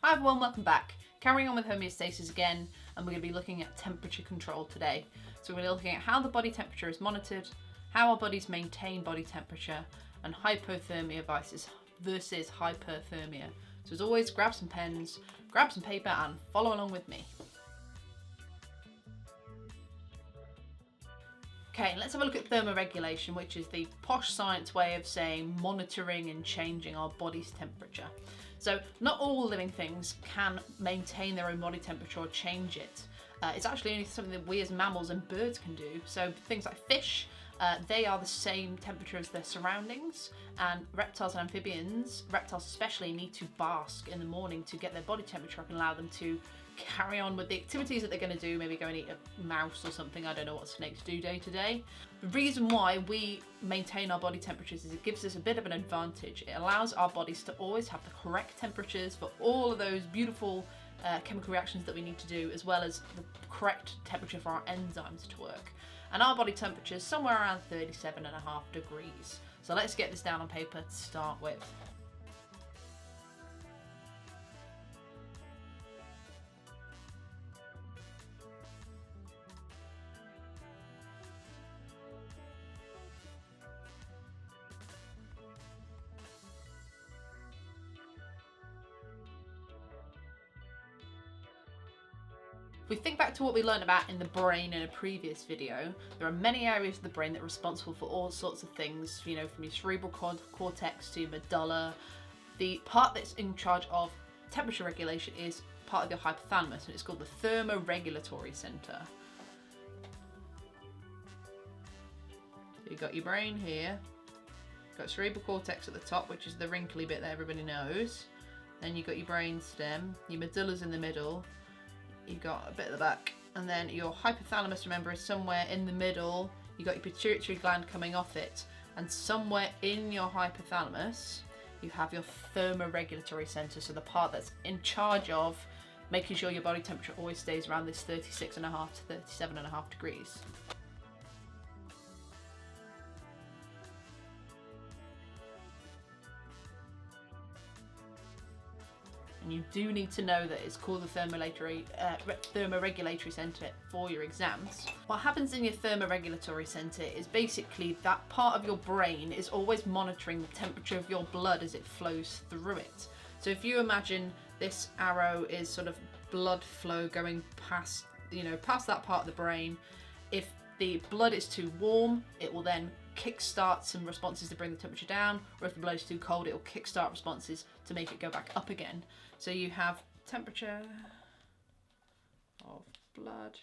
Hi everyone, welcome back. Carrying on with homeostasis again, and we're going to be looking at temperature control today. So we're going to be looking at how the body temperature is monitored, how our bodies maintain body temperature, and hypothermia versus hyperthermia. So as always, grab some pens, grab some paper, and follow along with me. Okay, let's have a look at thermoregulation, which is the posh science way of saying monitoring and changing our body's temperature. So not all living things can maintain their own body temperature or change it. It's actually only something that we as mammals and birds can do. So things like fish, they are the same temperature as their surroundings, and reptiles and amphibians, reptiles especially, need to bask in the morning to get their body temperature up and allow them to carry on with the activities that they're going to do, maybe go and eat a mouse or something. I don't know what snakes do day to day. The reason why we maintain our body temperatures is it gives us a bit of an advantage. It allows our bodies to always have the correct temperatures for all of those beautiful chemical reactions that we need to do, as well as the correct temperature for our enzymes to work. And our body temperature is somewhere around 37.5 degrees. So let's get this down on paper to start with. If we think back to what we learned about in the brain in a previous video, there are many areas of the brain that are responsible for all sorts of things, you know, from your cerebral cortex to medulla. The part that's in charge of temperature regulation is part of your hypothalamus, and it's called the thermoregulatory center. So you've got your brain here, you've got cerebral cortex at the top, which is the wrinkly bit that everybody knows. Then you've got your brain stem, your medulla's in the middle, you've got a bit at the back, and then your hypothalamus, remember, is somewhere in the middle. You've got your pituitary gland coming off it, and somewhere in your hypothalamus you have your thermoregulatory center, so the part that's in charge of making sure your body temperature always stays around this 36.5 to 37.5 degrees. And you do need to know that it's called the thermoregulatory center for your exams. What happens in your thermoregulatory center is basically that part of your brain is always monitoring the temperature of your blood as it flows through it. So if you imagine this arrow is sort of blood flow going past, past that part of the brain, if the blood is too warm, it will then kickstart some responses to bring the temperature down, or if the blood is too cold, it will kickstart responses to make it go back up again. So you have temperature of blood.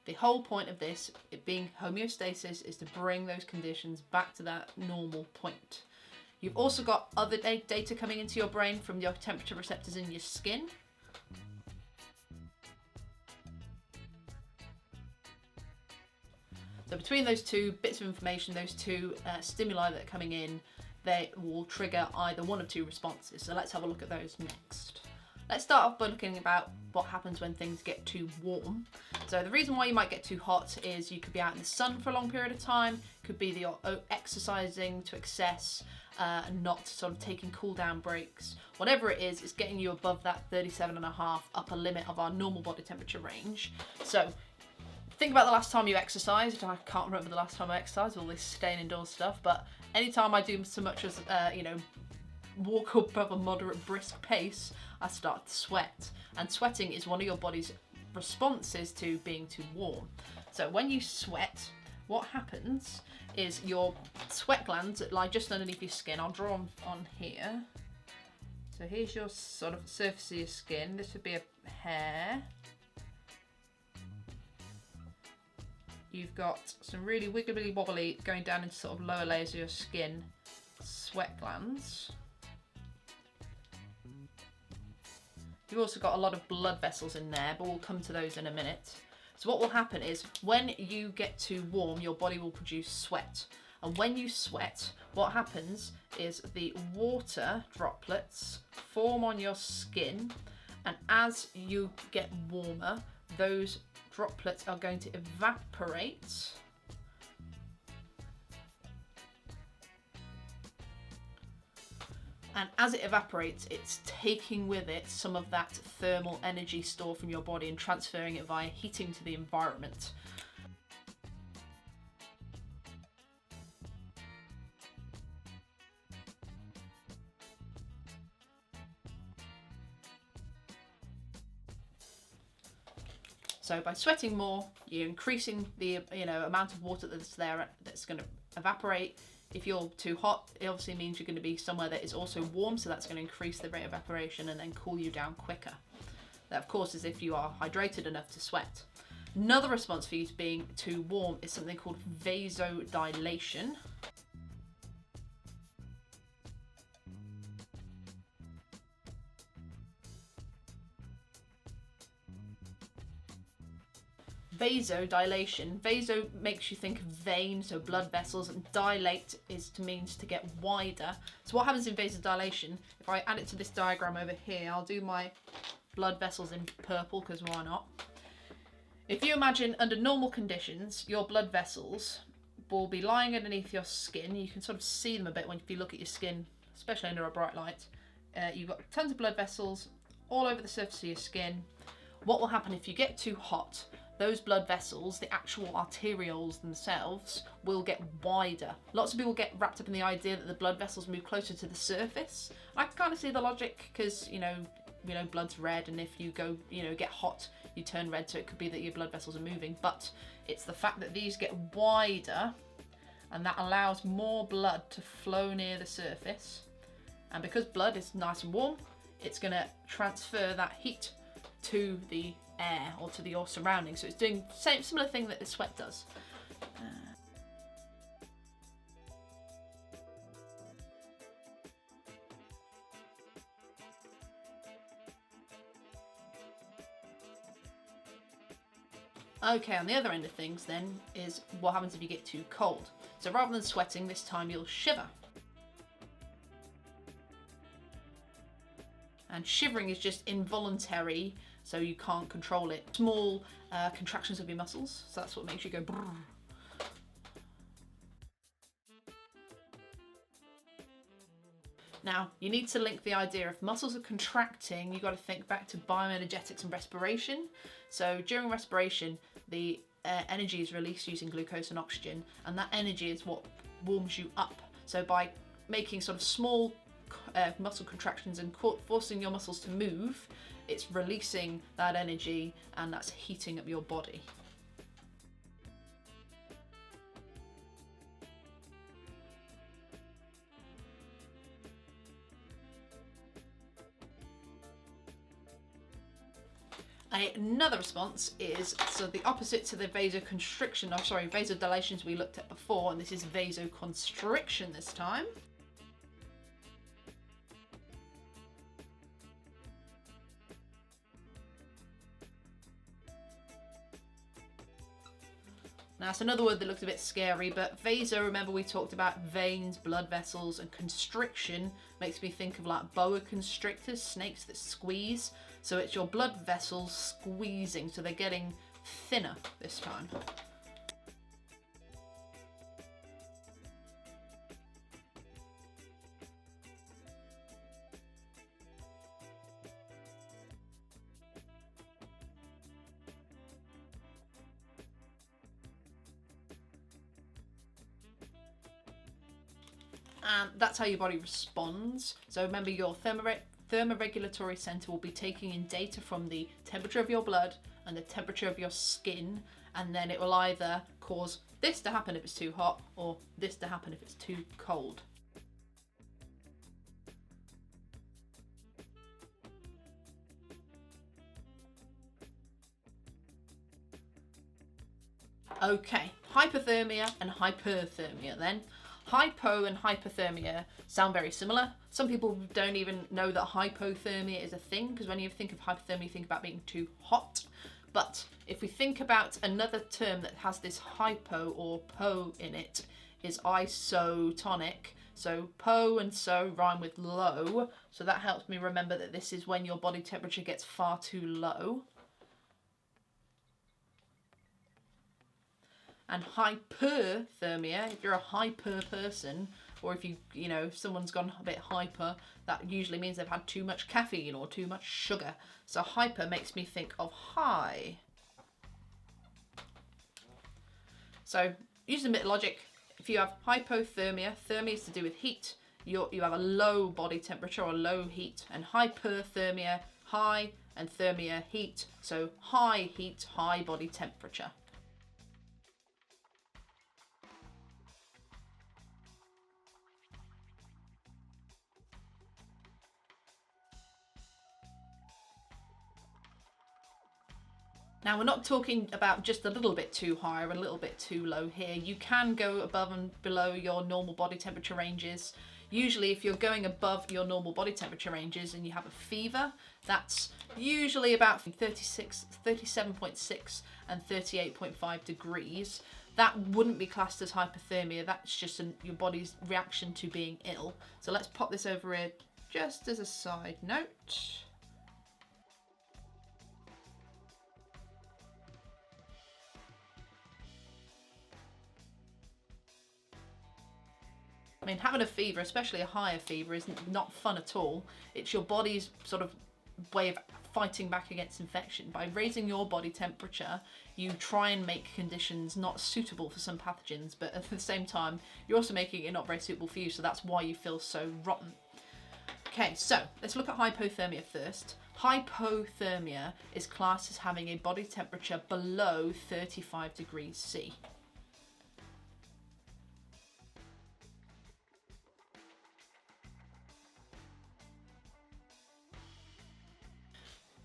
The whole point of this, it being homeostasis, is to bring those conditions back to that normal point. You've also got other data coming into your brain from your temperature receptors in your skin. So between those two bits of information, those two stimuli that are coming in, they will trigger either one of two responses. So let's have a look at those next. Let's start off by looking about what happens when things get too warm. So the reason why you might get too hot is you could be out in the sun for a long period of time, could be that you're exercising to excess, not sort of taking cool down breaks. Whatever it is, it's getting you above that 37.5 upper limit of our normal body temperature range. So think about the last time you exercised. I can't remember the last time I exercised, all this staying indoors stuff, but anytime I do so much as, walk above a moderate brisk pace, I start to sweat. And sweating is one of your body's responses to being too warm. So when you sweat, what happens is your sweat glands that lie just underneath your skin. I'll draw on here. So here's your sort of surface of your skin. This would be a hair. You've got some really wiggly wobbly going down into sort of lower layers of your skin, sweat glands. You've also got a lot of blood vessels in there, but we'll come to those in a minute. So what will happen is when you get too warm, your body will produce sweat. And when you sweat, what happens is the water droplets form on your skin, and as you get warmer, those droplets are going to evaporate. And as it evaporates, it's taking with it some of that thermal energy stored from your body and transferring it via heating to the environment. So by sweating more, you're increasing the amount of water that's there that's going to evaporate. If you're too hot, it obviously means you're going to be somewhere that is also warm, so that's going to increase the rate of evaporation and then cool you down quicker. That, of course, is if you are hydrated enough to sweat. Another response for you to being too warm is something called vasodilation. Vasodilation. Vaso makes you think of vein, so blood vessels, and dilate means to get wider. So what happens in vasodilation, if I add it to this diagram over here, I'll do my blood vessels in purple because why not? If you imagine under normal conditions, your blood vessels will be lying underneath your skin. You can sort of see them a bit if you look at your skin, especially under a bright light. You've got tons of blood vessels all over the surface of your skin. What will happen if you get too hot? Those blood vessels, the actual arterioles themselves, will get wider. Lots of people get wrapped up in the idea that the blood vessels move closer to the surface. I can kind of see the logic because, blood's red, and if you go, get hot, you turn red, so it could be that your blood vessels are moving. But it's the fact that these get wider, and that allows more blood to flow near the surface. And because blood is nice and warm, it's going to transfer that heat to the air or to your surroundings. So it's doing the similar thing that the sweat does. Okay, on the other end of things then is what happens if you get too cold. So rather than sweating, this time you'll shiver. And shivering is just involuntary, so you can't control it. Small contractions of your muscles, so that's what makes you go brrr. Now, you need to link the idea if muscles are contracting, you've got to think back to bioenergetics and respiration. So during respiration, the energy is released using glucose and oxygen, and that energy is what warms you up. So by making sort of small muscle contractions and forcing your muscles to move, it's releasing that energy, and that's heating up your body. Another response is the opposite to the vasodilation we looked at before, and this is vasoconstriction this time. Now, it's another word that looks a bit scary, but vaso, remember we talked about veins, blood vessels, and constriction makes me think of like boa constrictors, snakes that squeeze. So it's your blood vessels squeezing, so they're getting thinner this time. And that's how your body responds. So remember, your thermoregulatory center will be taking in data from the temperature of your blood and the temperature of your skin, and then it will either cause this to happen if it's too hot or this to happen if it's too cold. Okay, hypothermia and hyperthermia then. Hypo and hypothermia sound very similar. Some people don't even know that hypothermia is a thing, because when you think of hypothermia, you think about being too hot. But if we think about another term that has this hypo or po in it, is isotonic. So po and so rhyme with low. So that helps me remember that this is when your body temperature gets far too low. And hyperthermia, if you're a hyper person, or if if someone's gone a bit hyper, that usually means they've had too much caffeine or too much sugar. So hyper makes me think of high. So using a bit of logic, if you have hypothermia, thermia is to do with heat, you have a low body temperature or low heat, and hyperthermia, high, and thermia, heat. So high heat, high body temperature. Now, we're not talking about just a little bit too high or a little bit too low here. You can go above and below your normal body temperature ranges. Usually, if you're going above your normal body temperature ranges and you have a fever, that's usually about 37.6 and 38.5 degrees. That wouldn't be classed as hypothermia. That's just your body's reaction to being ill. So let's pop this over here just as a side note. I mean, having a fever, especially a higher fever, is not fun at all. It's your body's sort of way of fighting back against infection. By raising your body temperature, you try and make conditions not suitable for some pathogens, but at the same time, you're also making it not very suitable for you, so that's why you feel so rotten. Okay, so let's look at hypothermia first. Hypothermia is classed as having a body temperature below 35 degrees C.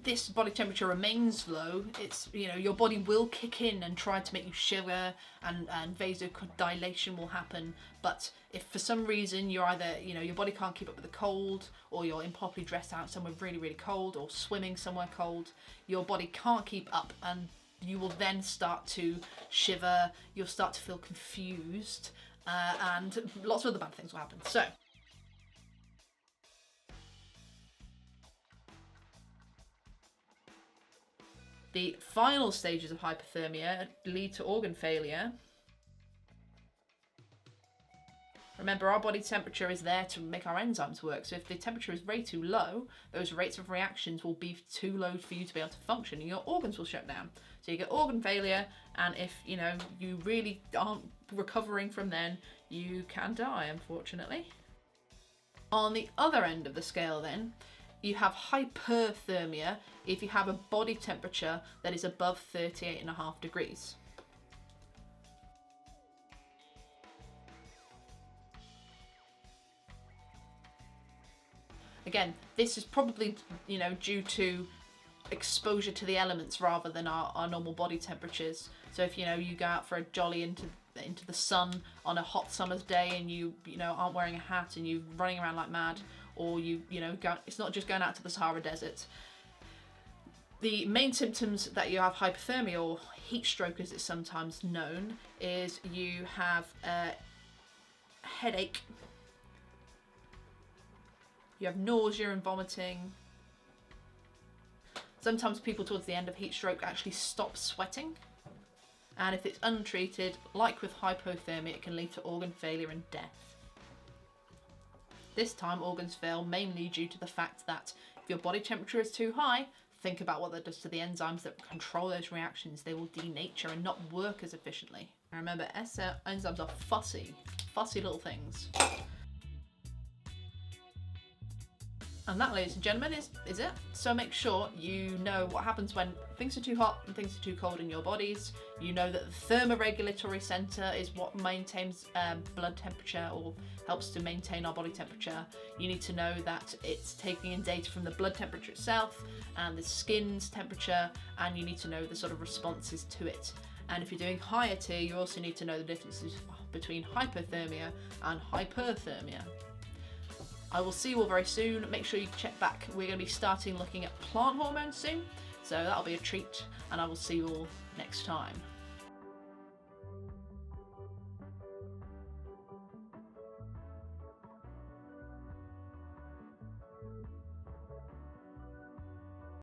This body temperature remains low. It's, your body will kick in and try to make you shiver, and vasodilation will happen. But if for some reason you're either, your body can't keep up with the cold, or you're improperly dressed out somewhere really, really cold, or swimming somewhere cold, your body can't keep up, and you will then start to shiver, you'll start to feel confused, and lots of other bad things will happen. So, the final stages of hypothermia lead to organ failure. Remember, our body temperature is there to make our enzymes work. So if the temperature is way too low, those rates of reactions will be too low for you to be able to function, and your organs will shut down. So you get organ failure, and if you really aren't recovering from then, you can die, unfortunately. On the other end of the scale then, you have hyperthermia if you have a body temperature that is above 38.5 degrees. Again, this is probably, due to exposure to the elements rather than our normal body temperatures. So if, you go out for a jolly into the sun on a hot summer's day, and you aren't wearing a hat and you're running around like mad, or it's not just going out to the Sahara Desert. The main symptoms that you have hypothermia, or heat stroke as it's sometimes known, is you have a headache, you have nausea and vomiting. Sometimes people towards the end of heat stroke actually stop sweating. And if it's untreated, like with hypothermia, it can lead to organ failure and death. This time, organs fail mainly due to the fact that if your body temperature is too high, think about what that does to the enzymes that control those reactions. They will denature and not work as efficiently. And remember, enzymes are fussy little things. And that, ladies and gentlemen, is it. So make sure you know what happens when things are too hot and things are too cold in your bodies. You know that the thermoregulatory centre is what maintains blood temperature, or helps to maintain our body temperature. You need to know that it's taking in data from the blood temperature itself and the skin's temperature, and you need to know the sort of responses to it. And if you're doing higher tier, you also need to know the differences between hypothermia and hyperthermia. I will see you all very soon. Make sure you check back. We're going to be starting looking at plant hormones soon, so that'll be a treat, and I will see you all next time.